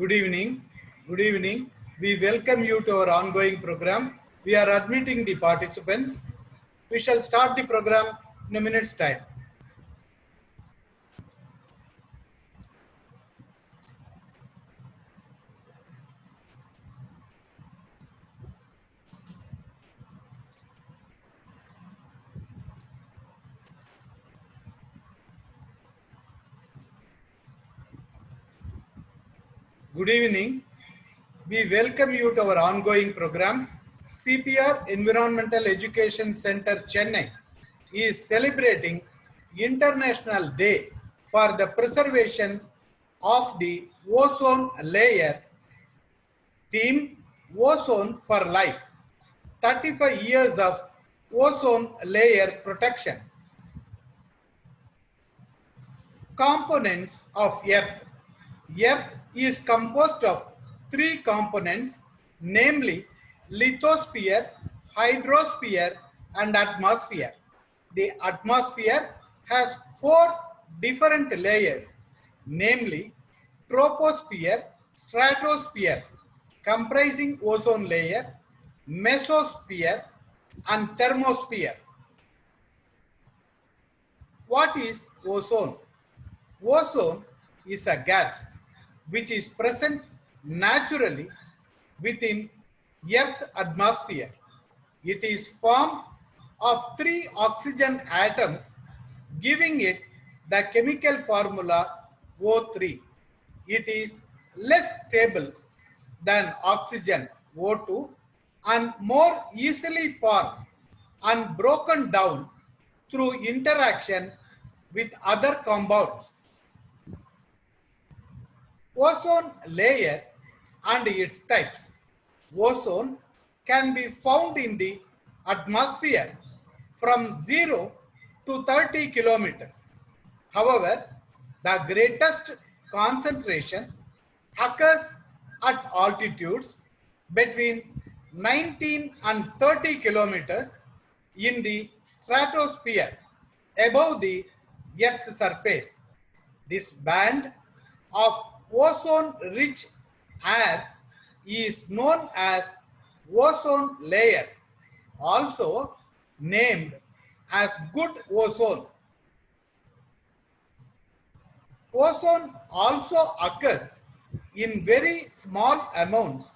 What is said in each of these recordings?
Good evening. Good evening. We welcome you to our ongoing program. We are admitting the participants. We shall start the program in a minute's time. Good evening. We welcome you to our ongoing program. CPR Environmental Education Center Chennai is celebrating International Day for the preservation of the ozone layer. Theme Ozone for Life. 35 years of ozone layer protection. Components of Earth. Earth is composed of three components, namely lithosphere, hydrosphere, and atmosphere. The atmosphere has four different layers, namely troposphere, stratosphere, comprising ozone layer, mesosphere, and thermosphere. What is ozone? Ozone is a gas which is present naturally within Earth's atmosphere. It is formed of three oxygen atoms, giving it the chemical formula O3. It is less stable than oxygen O2 and more easily formed and broken down through interaction with other compounds. Ozone layer and its types. Ozone can be found in the atmosphere from 0 to 30 kilometers. However, the greatest concentration occurs at altitudes between 19 and 30 kilometers in the stratosphere above the Earth's surface. This band of ozone-rich air is known as ozone layer, also named as good ozone. Ozone also occurs in very small amounts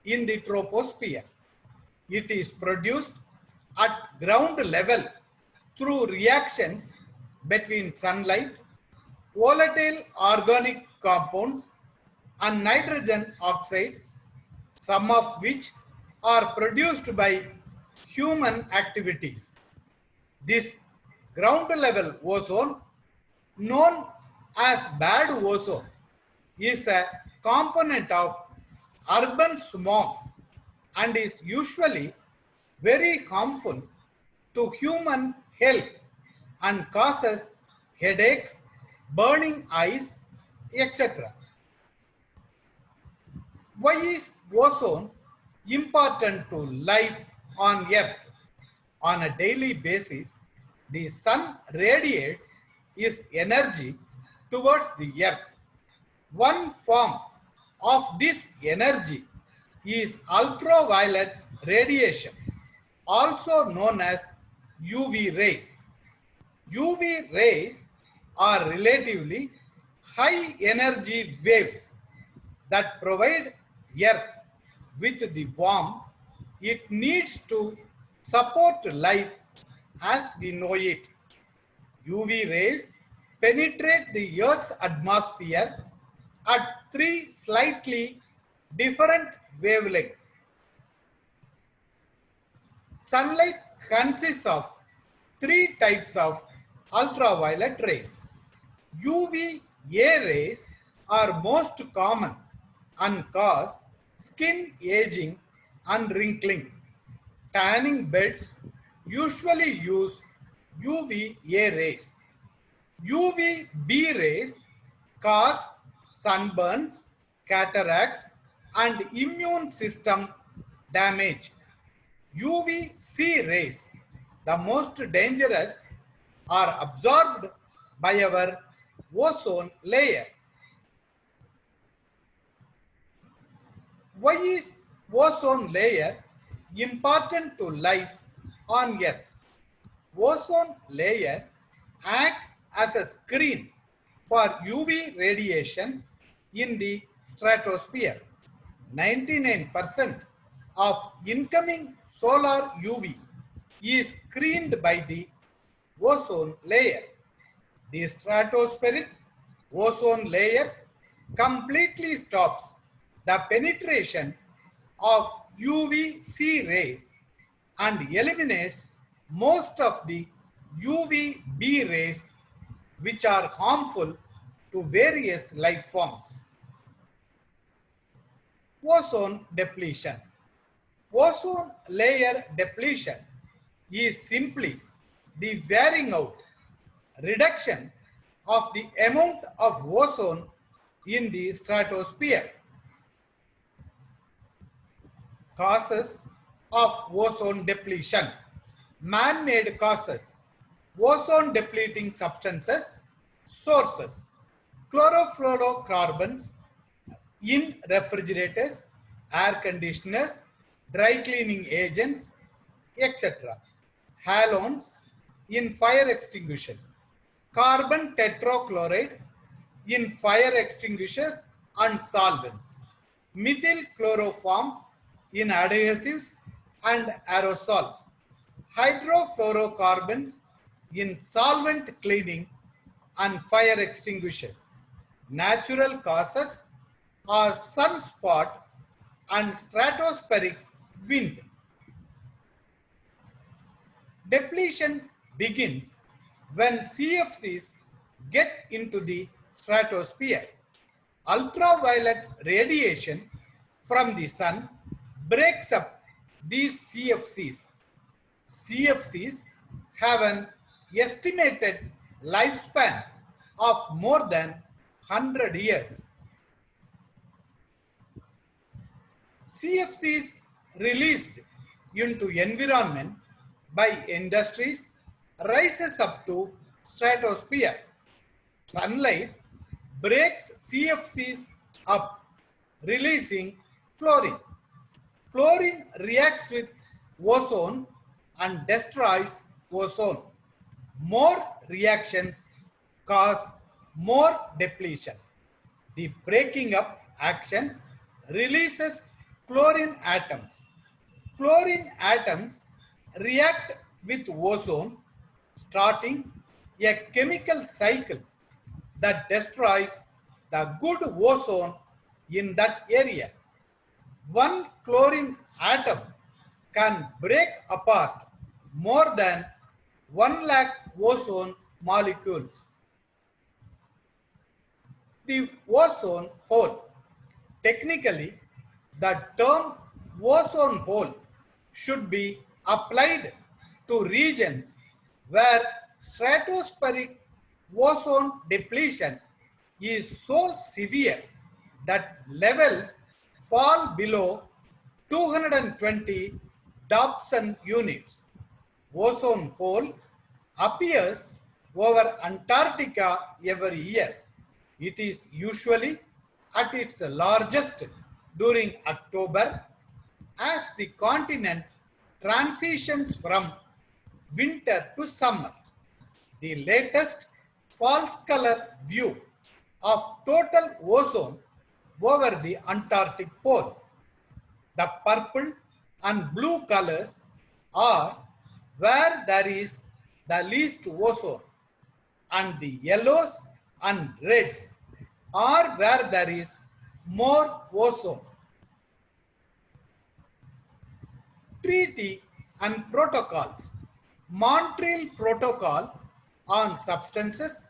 in the troposphere. It is produced at ground level through reactions between sunlight, volatile organic compounds, and nitrogen oxides, some of which are produced by human activities. This ground level ozone, known as bad ozone, is a component of urban smog and is usually very harmful to human health and causes headaches, burning eyes, etc. Why is ozone important to life on Earth? On a daily basis, the sun radiates its energy towards the Earth. One form of this energy is ultraviolet radiation, also known as UV rays. UV rays are relatively high energy waves that provide Earth with the warmth it needs to support life as we know it. UV rays penetrate the Earth's atmosphere at three slightly different wavelengths. Sunlight consists of three types of ultraviolet rays. UVA rays are most common and cause skin aging and wrinkling. Tanning beds usually use UVA rays. UVB rays cause sunburns, cataracts, and immune system damage. UVC rays, the most dangerous, are absorbed by our ozone layer. Why is ozone layer important to life on Earth? Ozone layer acts as a screen for UV radiation in the stratosphere. 99% of incoming solar UV is screened by the ozone layer. The stratospheric ozone layer completely stops the penetration of UVC rays and eliminates most of the UVB rays which are harmful to various life forms. Ozone depletion. Ozone layer depletion is simply the wearing out, reduction of the amount of ozone in the stratosphere. Causes of ozone depletion. Man-made causes. Ozone depleting substances. Sources. Chlorofluorocarbons in refrigerators, air conditioners, dry cleaning agents, etc. Halogens in fire extinguishers. Carbon tetrachloride in fire extinguishers and solvents. Methyl chloroform in adhesives and aerosols. Hydrofluorocarbons in solvent cleaning and fire extinguishers. Natural causes are sunspot and stratospheric wind. Depletion begins when CFCs get into the stratosphere. Ultraviolet radiation from the sun breaks up these CFCs. CFCs have an estimated lifespan of more than 100 years. CFCs released into environment by industries rises up to stratosphere. Sunlight breaks CFCs up, releasing chlorine. Chlorine reacts with ozone and destroys ozone. More reactions cause more depletion. The breaking up action releases chlorine atoms. Chlorine atoms react with ozone, starting a chemical cycle that destroys the good ozone in that area. One chlorine atom can break apart more than 1 lakh ozone molecules. The ozone hole. Technically, the term ozone hole should be applied to regions where stratospheric ozone depletion is so severe that levels fall below 220 Dobson units. Ozone hole appears over Antarctica every year. It is usually at its largest during October as the continent transitions from winter to summer. The latest false color view of total ozone over the Antarctic pole. The purple and blue colors are where there is the least ozone, and the yellows and reds are where there is more ozone. Treaty and protocols. Montreal Protocol on substances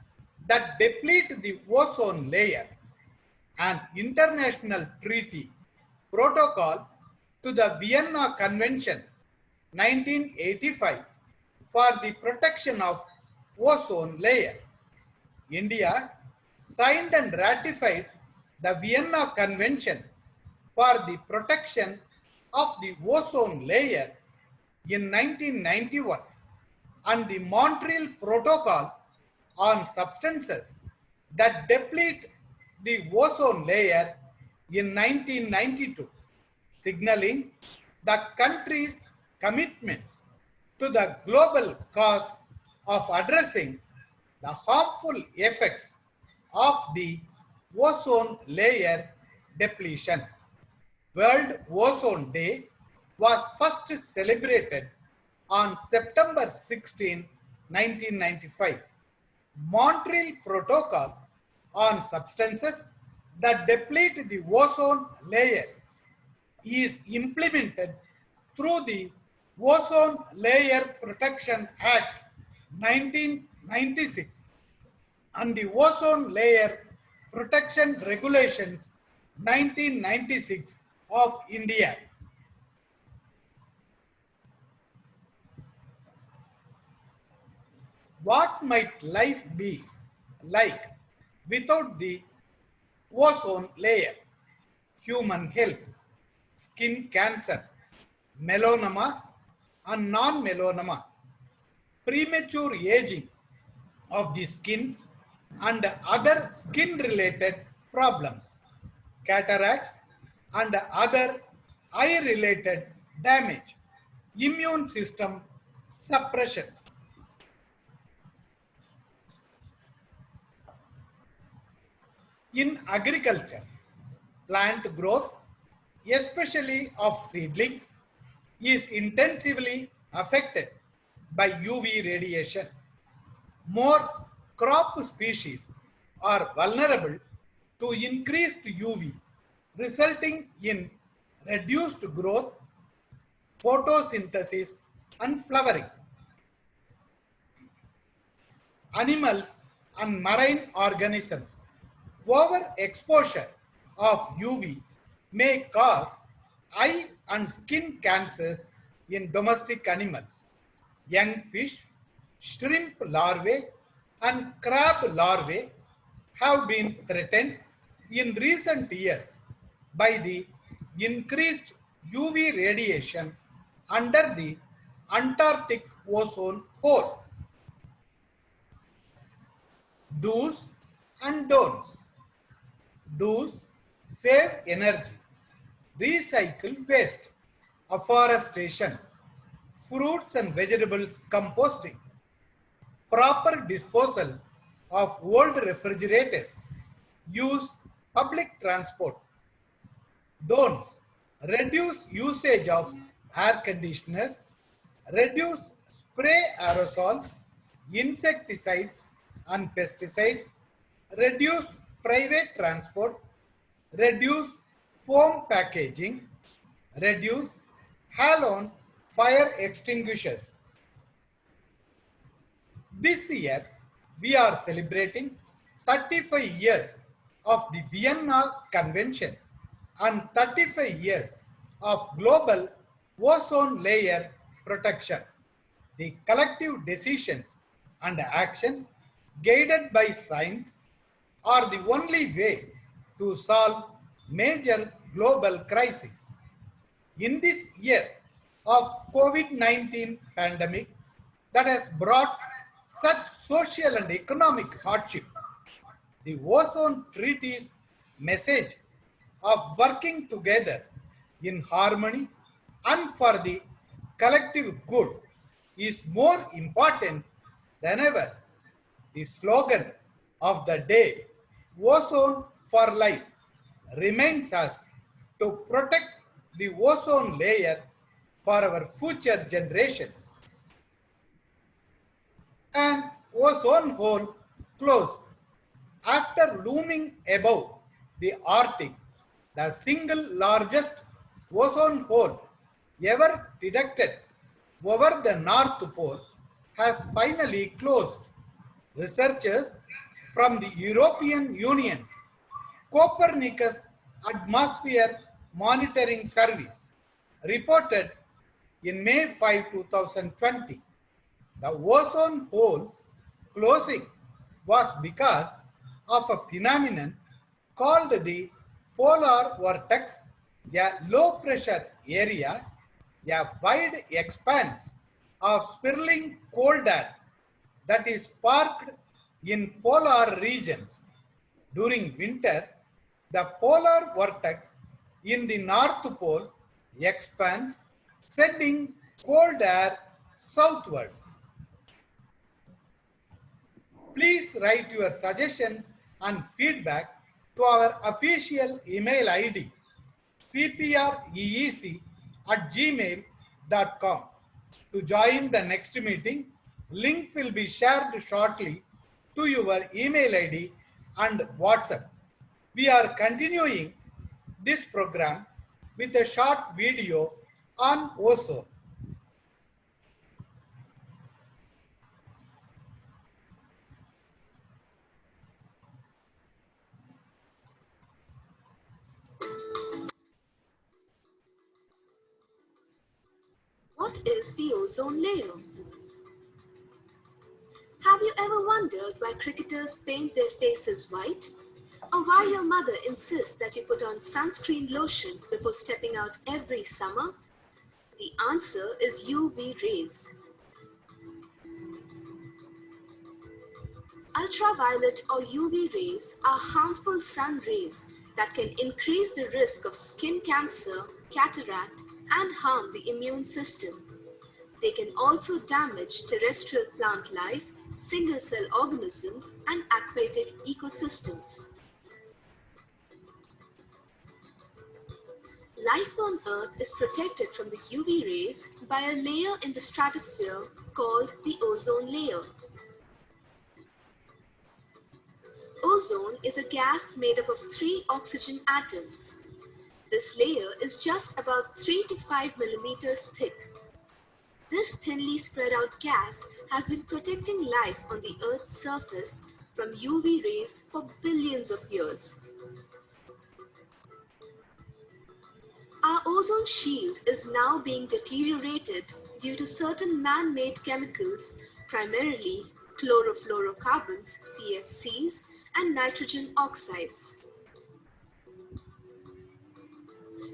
that deplete the ozone layer, an international treaty protocol to the Vienna Convention 1985 for the protection of ozone layer. India signed and ratified the Vienna Convention for the protection of the ozone layer in 1991 and the Montreal Protocol on substances that deplete the ozone layer in 1992. signaling the country's commitments to the global cause of addressing the harmful effects of the ozone layer depletion. World Ozone Day was first celebrated on September 16, 1995. Montreal Protocol on substances that deplete the ozone layer is implemented through the Ozone Layer Protection Act 1996 and the Ozone Layer Protection Regulations 1996 of India. What might life be like without the ozone layer? Human health, skin cancer, melanoma and non-melanoma, premature aging of the skin and other skin-related problems, cataracts and other eye-related damage, immune system suppression. In agriculture, plant growth, especially of seedlings, is intensively affected by UV radiation. More crop species are vulnerable to increased UV, resulting in reduced growth, photosynthesis, and flowering. Animals and marine organisms. Overexposure of UV may cause eye and skin cancers in domestic animals. Young fish, shrimp larvae, and crab larvae have been threatened in recent years by the increased UV radiation under the Antarctic ozone hole. Do's and don'ts. Do's: save energy, recycle waste, afforestation, fruits and vegetables composting, proper disposal of old refrigerators, use public transport. Don'ts: reduce usage of air conditioners, reduce spray aerosols, insecticides and pesticides, reduce private transport, reduce foam packaging, reduce halon fire extinguishers. This year, we are celebrating 35 years of the Vienna Convention and 35 years of global ozone layer protection. The collective decisions and action guided by science are the only way to solve major global crises. In this year of COVID-19 pandemic that has brought such social and economic hardship, the Ozone Treaty's message of working together in harmony and for the collective good is more important than ever. The slogan of the day, Ozone for Life, reminds us to protect the ozone layer for our future generations. An ozone hole closed. After looming above the Arctic, the single largest ozone hole ever detected over the North Pole has finally closed. Researchers from the European Union's Copernicus Atmosphere Monitoring Service reported in May 5, 2020. The ozone hole's closing was because of a phenomenon called the polar vortex, a low pressure area, a wide expanse of swirling cold air that is parked in polar regions. During winter, the polar vortex in the North Pole expands, sending cold air southward. Please write your suggestions and feedback to our official email ID cpreec@gmail.com. To join the next meeting, link will be shared shortly to your email ID and WhatsApp. We are continuing this program with a short video on ozone. What is the ozone layer? Have you ever wondered why cricketers paint their faces white? Or why your mother insists that you put on sunscreen lotion before stepping out every summer? The answer is UV rays. Ultraviolet or UV rays are harmful sun rays that can increase the risk of skin cancer, cataract, and harm the immune system. They can also damage terrestrial plant life, single-cell organisms, and aquatic ecosystems. Life on Earth is protected from the UV rays by a layer in the stratosphere called the ozone layer. Ozone is a gas made up of 3 oxygen atoms. This layer is just about 3 to 5 millimeters thick. This thinly spread out gas has been protecting life on the Earth's surface from UV rays for billions of years. Our ozone shield is now being deteriorated due to certain man-made chemicals, primarily chlorofluorocarbons, CFCs, and nitrogen oxides.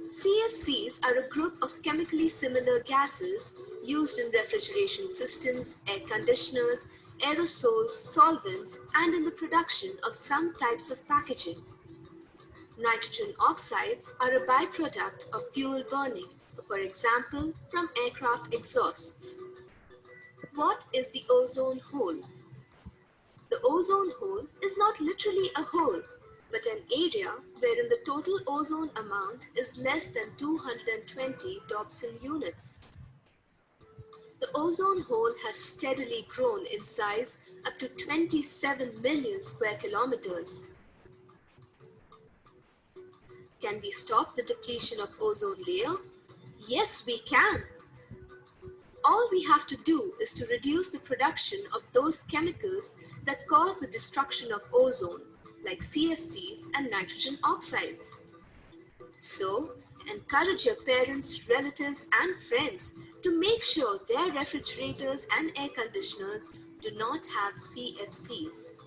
CFCs are a group of chemically similar gases used in refrigeration systems, air conditioners, aerosols, solvents, and in the production of some types of packaging. Nitrogen oxides are a byproduct of fuel burning, for example, from aircraft exhausts. What is the ozone hole? The ozone hole is not literally a hole, but an area wherein the total ozone amount is less than 220 Dobson units. The ozone hole has steadily grown in size up to 27 million square kilometers. Can we stop the depletion of ozone layer? Yes, we can. All we have to do is to reduce the production of those chemicals that cause the destruction of ozone, like CFCs and nitrogen oxides. So, encourage your parents, relatives, and friends to make sure their refrigerators and air conditioners do not have CFCs.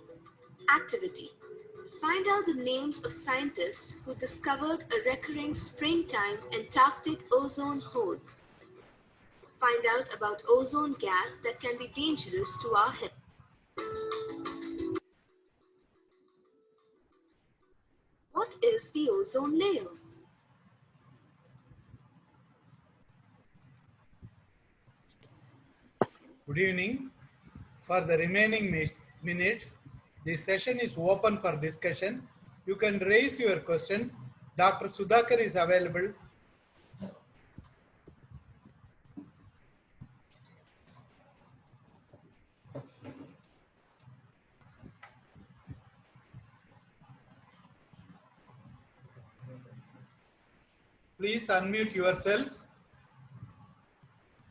Activity. Find out the names of scientists who discovered a recurring springtime Antarctic ozone hole. Find out about ozone gas that can be dangerous to our health. What is the ozone layer? Good evening. For the remaining minutes, this session is open for discussion. You can raise your questions. Dr. Sudhakar is available. Please unmute yourselves.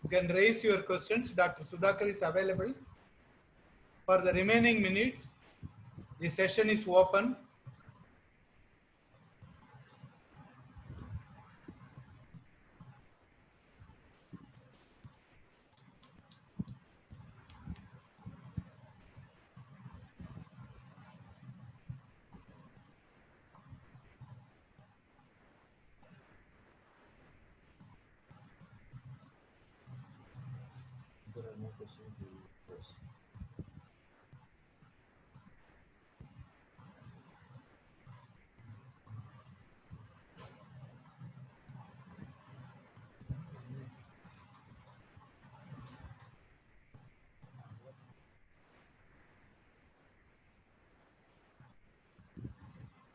You can raise your questions. Dr. Sudhakar is available. For the remaining minutes, the session is open. There are no questions. Yes.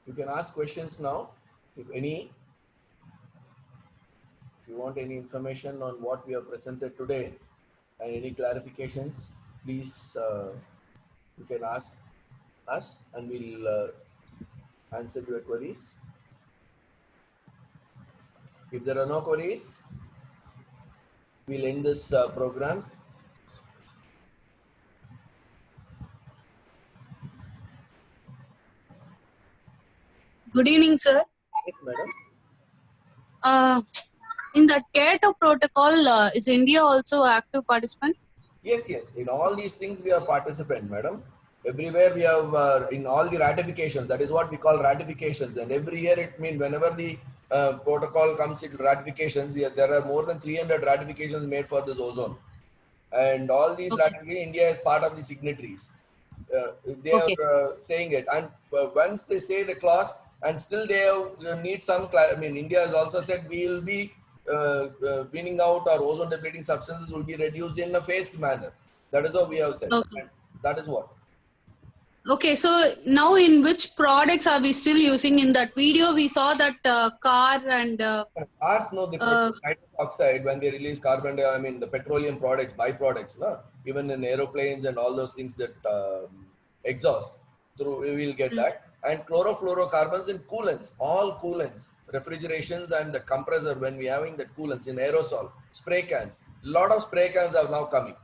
You can ask questions now, if any. If you want any information on what we have presented today and any clarifications, please you can ask us and we'll answer your queries. If there are no queries, we'll end this program. Good evening, sir. Yes, madam. In the Kyoto Protocol, is India also active participant? Yes, yes. In all these things, we are participant, madam. Everywhere we have, in all the ratifications, that is what we call ratifications. And every year it means whenever the protocol comes into ratifications, there are more than 300 ratifications made for this ozone. And all these Okay. ratifications, India is part of the signatories. They are Okay. saying it. And once they say the clause, and still they have, need some, I mean, India has also said we will be weaning out our ozone depleting substances will be reduced in a phased manner. That is what we have said. Okay. And that is what. Okay, so now in which products are we still using? In that video, we saw that car and Cars know the nitrous oxide when they release carbon dioxide, I mean the petroleum products, byproducts, no? Even in aeroplanes and all those things that exhaust through, we will get that. And chlorofluorocarbons in coolants, all coolants, refrigerations and the compressor when we having the coolants in aerosol, spray cans, lot of spray cans are now coming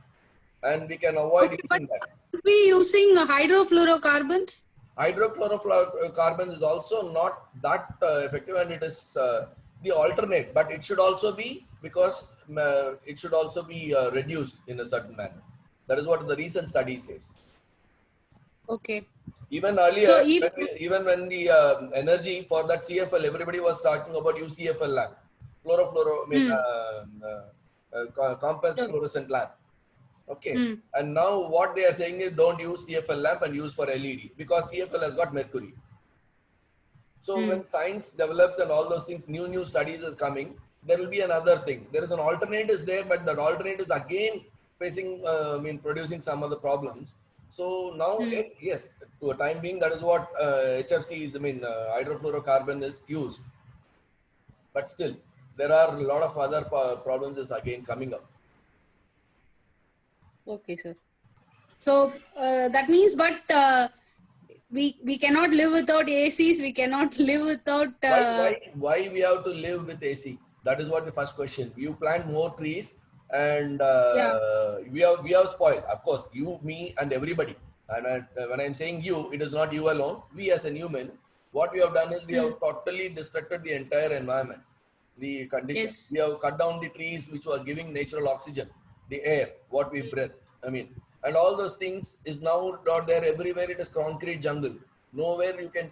and we can avoid okay, but using that. are we using hydrofluorocarbons? Hydrochlorofluorocarbons is also not that effective and it is the alternate, but it should also be because it should also be reduced in a certain manner. That is what the recent study says. Okay. Even earlier, So if even when the energy for that CFL, everybody was talking about UCFL lamp, chlorofluoro, I mean, compact fluorescent lamp. Okay. And now what they are saying is don't use CFL lamp and use for LED because CFL has got mercury. So when science develops and all those things, new studies is coming, there will be another thing. There is an alternate is there, but that alternate is again facing, I mean, producing some other problems. So now, yes, to a time being, that is what HFC is, I mean, hydrofluorocarbon is used. But still, there are a lot of other problems is again coming up. okay, sir. So that means, but we cannot live without ACs. We cannot live without. Why we have to live with AC? That is what the first question. You plant more trees, and Yeah. we have spoiled. Of course, you, me, and everybody. And when I'm saying you, it is not you alone. We as a human, what we have done is we have totally destructed the entire environment, the condition. Yes. We have cut down the trees which were giving natural oxygen, the air, what we breathe. I mean, and all those things is now not there everywhere. It is concrete jungle. Nowhere you can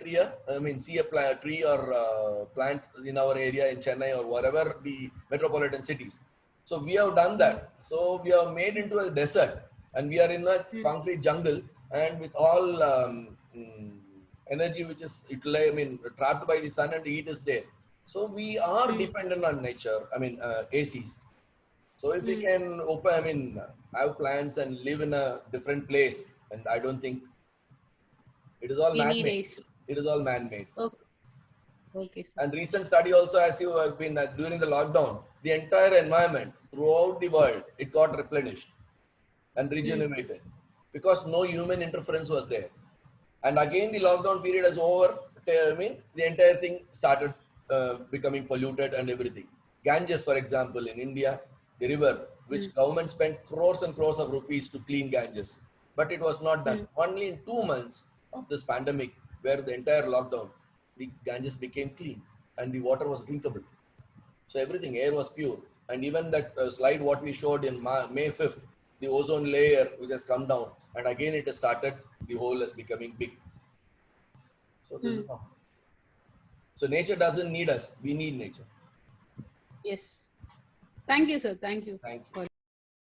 see a tree or plant in our area in Chennai or wherever the metropolitan cities. So we have done that. So we have made into a desert and we are in a concrete jungle and with all energy which is trapped by the sun and the heat is there. So we are dependent on nature. ACs. So if we can have plants and live in a different place, and I don't think it is all We need man-made. AC. It is all man-made. Okay. Okay, sir. And recent study also, as you have been during the lockdown, the entire environment throughout the world, it got replenished and regenerated because no human interference was there. And again, the lockdown period is over. The entire thing started becoming polluted and everything. Ganges, for example, in India, the river, which government spent crores and crores of rupees to clean Ganges, but it was not done. Only in 2 months of this pandemic, where the entire lockdown, the Ganges became clean and the water was drinkable. So everything, air was pure. And even that slide what we showed in May 5th, the ozone layer which has come down and again it has started, the hole is becoming big. So this is how. So nature doesn't need us, we need nature. Yes. Thank you, sir. Thank you. Thank you.